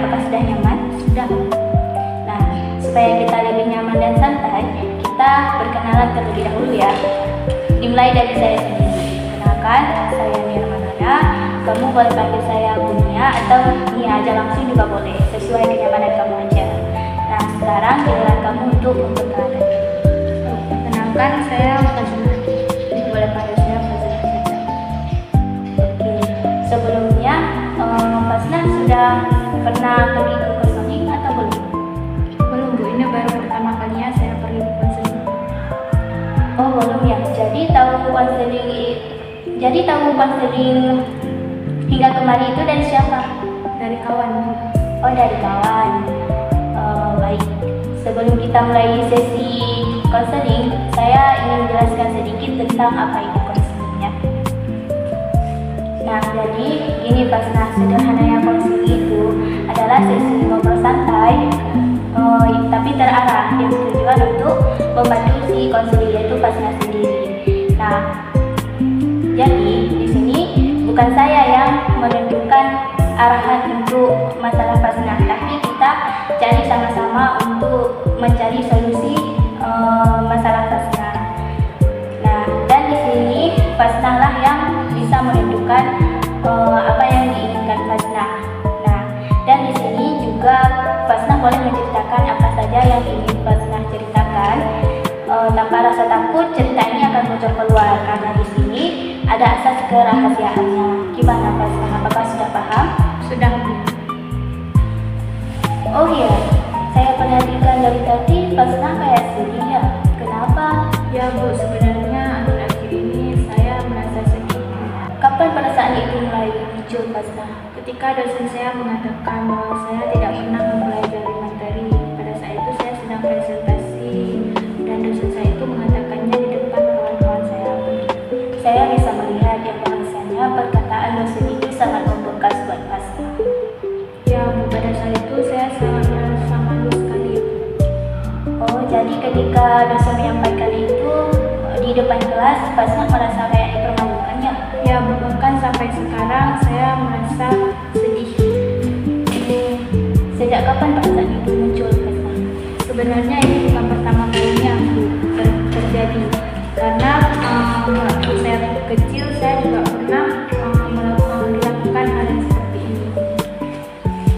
apakah sudah nyaman? Sudah. Nah, supaya kita lebih nyaman dan santai, kita berkenalan terlebih dahulu ya. Dimulai dari saya sendiri. Kenalkan, saya Nirmanana. Kamu boleh panggil saya Bunia atau Nia aja langsung juga boleh, sesuai kenyamanan kamu aja. Nah, sekarang giliran kamu untuk memperkenalkan diri. Kenalkan, saya Fazila. Boleh panggil saya Fazila saja. Oke, sebelumnya Fasna sudah pernah pergi ke konseling atau belum? Belum Bu, ini baru pertama kalinya saya pergi ke konseling. Oh belum ya. Jadi tahu konseling hingga kemarin itu dari siapa? Dari kawan Bu. Oh dari kawan. Baik. Sebelum kita mulai sesi konseling, saya ingin menjelaskan sedikit tentang apa itu konselingnya. Nah, jadi gini Fasna, sederhananya konseling itu adalah sesi ngobrol santai, tapi terarah yang bertujuan untuk membantu si konseling yaitu Fasna sendiri. Nah, jadi di sini bukan saya yang menentukan arahan untuk masalah Fasna, tapi kita cari sama-sama untuk mencari solusi masalah Fasna. Nah, dan di sini Fasna lah yang bisa menentukan apa yang diinginkan Fasna. Nah, dan di sini juga Fasna boleh menceritakan apa saja yang ingin Fasna ceritakan tanpa rasa takut cerita ini akan bocor keluar karena di sini ada asas kerahasiaannya. Gimana Fasna? Apakah sudah paham? Sudah Bu. Oh iya, saya perhatikan dari tadi Fasna kayak sedih ya. Kenapa? Ya Bu, sebenarnya akhir-akhir ini saya merasa sedih. Kapan perasaan itu mulai muncul Fasna? Ketika dosen saya mengatakan bahwa saya tidak pernah mempelajari materi. Pada saat itu saya sedang presentasi dan dosen saya itu mengatakannya di depan kawan-kawan saya. Saya bisa melihat yang bahasanya perkataan dosen itu sangat membekas buat Fasna. Ya Bu, pada saat itu saya sangat merasa malu sekali. Oh, jadi ketika dosen menyampaikan itu di depan kelas, Fasna merasa kayak dipermalukan ya? Ya Bu, bahkan sampai sekarang saya merasa sedih. Sejak kapan perasaan itu muncul Fasna? Sebenarnya ini bukan pertama kalinya Bu terjadi. Karena waktu saya kecil saya juga pernah melakukan hal yang seperti ini.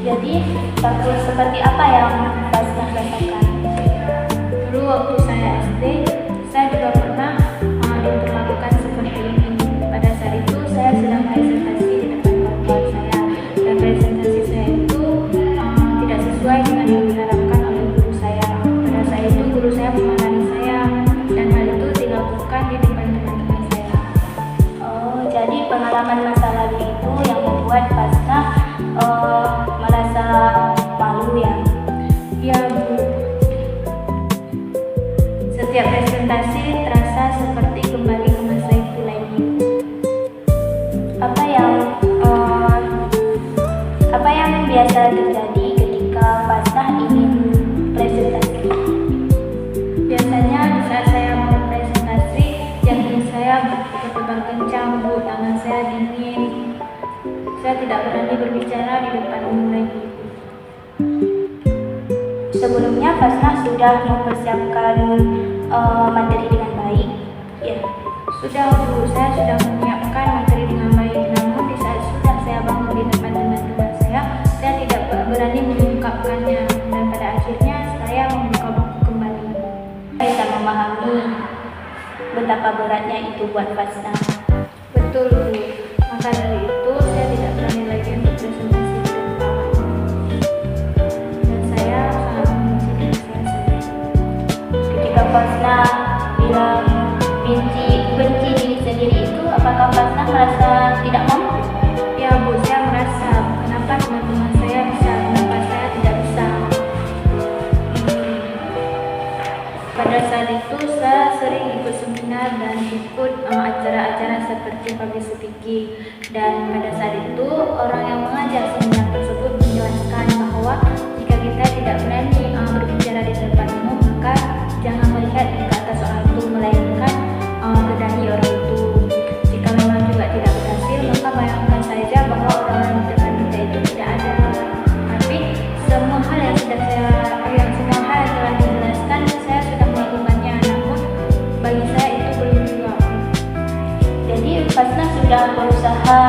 Jadi takut seperti apa yang Fasna rasakan? Dulu waktu saya SD, saya juga pernah diperlakukan seperti ini. Pada saat itu saya sedang presentasi di depan kawan-kawan saya, dan presentasi saya itu tidak sesuai dengan yang diharapkan oleh guru saya. Pada saat itu guru saya memarahi saya, dan hal itu dilakukan di depan teman-teman saya. Oh, jadi pengalaman masa lalu itu yang membuat Fasna merasa malu ya? Ya Bu, setiap presentasi terasa seperti kembali ke masa itu lagi. Apa yang biasa terjadi ketika Fasna ingin presentasi? Biasanya di saat saya mau presentasi, jantung saya berdebar kencang Bu, tangan saya dingin. Saya tidak berani berbicara di depan umum lagi. Sebelumnya Fasna sudah mempersiapkan materi dengan baik? Ya. Sudah Bu, saya sudah menyiapkan materi dengan baik. Namun di saat sudah saya bangun di depan teman-teman saya tidak berani mengungkapkannya. Dan pada akhirnya saya membuka buku kembali. Saya bisa memahami betapa beratnya itu buat Fasna. Betul Bu, maka dari itu saya tidak berani lagi untuk presentasi di depan kawan. Dan saya sangat membenci diri saya sendiri. Ketika Fasna bilang benci diri sendiri itu, apakah Fasna merasa tidak mampu? Ya Bu, saya merasa kenapa teman-teman saya bisa, kenapa saya tidak bisa. Pada saat itu saya sering ikut seminar dan ikut acara-acara seperti public speaking. Dan pada saat itu orang yang mengajar seminar tersebut menjelaskan bahwa jika kita tidak berani berbicara di depan umum, maka jangan melihat ke atas orang itu, melainkan ke dahi orang itu. Jika memang juga tidak berhasil, maka bayangkan saja bahwa orang-orang di depan kita itu tidak ada. Tapi sudah berusaha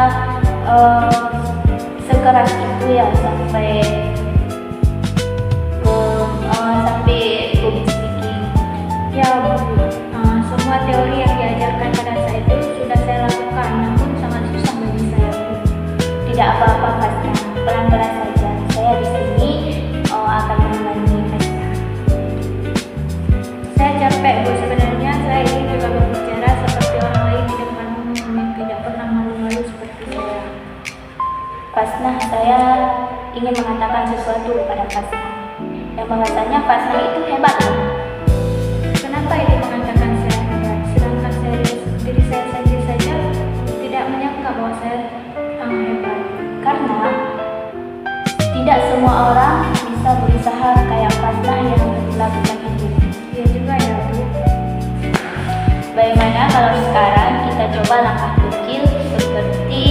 sekeras itu ya sampai public speaking. Ya Bu, semua teori yang diajarkan pada saya itu sudah saya lakukan, namun sangat susah bagi saya Bu. Tidak apa-apa Fasna, pelan-pelan saja. Saya di sini akan menemani Fasna. Saya capek Bu, sebenarnya saya ingin juga berbicara seperti orang lain di depan umum yang tidak pernah malu-malu seperti saya. Fasna, saya ingin mengatakan sesuatu kepada Fasna. Yang bahasanya Fasna itu hebat loh. Kenapa ini mengatakan saya hebat, sedangkan diri saya sendiri saja tidak menyangka bahwa saya hebat? Karena tidak semua orang bisa berusaha kayak Fasna yang melakukan itu. Iya juga ya Bu. Bagaimana kalau sekarang kita coba langkah kecil seperti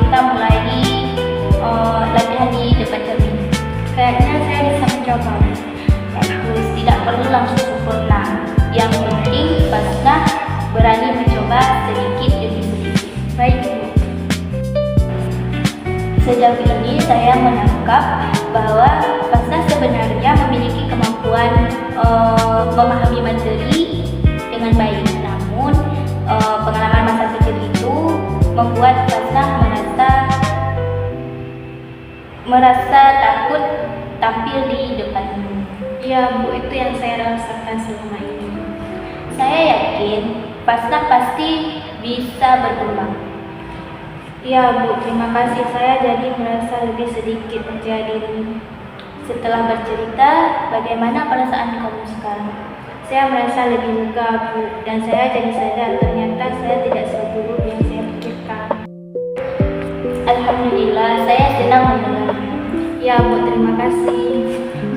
kita mulai latihan di depan cermin. Kayaknya saya bisa mencoba. Terus tidak perlu langsung sempurna. Yang penting Fasna berani mencoba sedikit demi sedikit. Baik Bu. Sejauh ini saya menangkap bahwa Fasna sebenarnya memiliki kemampuan memahami materi dengan baik. Namun pengalaman masa kecil itu membuat Fasna merasa takut tampil di depan umum. Iya Bu, itu yang saya rasakan selama ini. Saya yakin Fasna pasti bisa berkembang. Iya Bu, terima kasih. Saya jadi merasa lebih sedikit percaya diri. Setelah bercerita, bagaimana perasaan kamu sekarang? Saya merasa lebih lega Bu, dan saya jadi sadar ternyata saya tidak seburuk yang saya pikirkan. Alhamdulillah, saya senang mendengarnya. Ya Bu, terima kasih.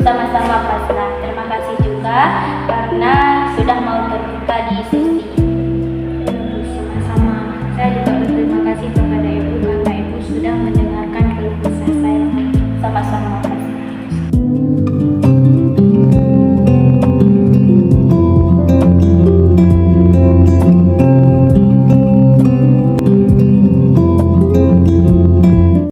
Sama-sama Fasna. Terima kasih juga karena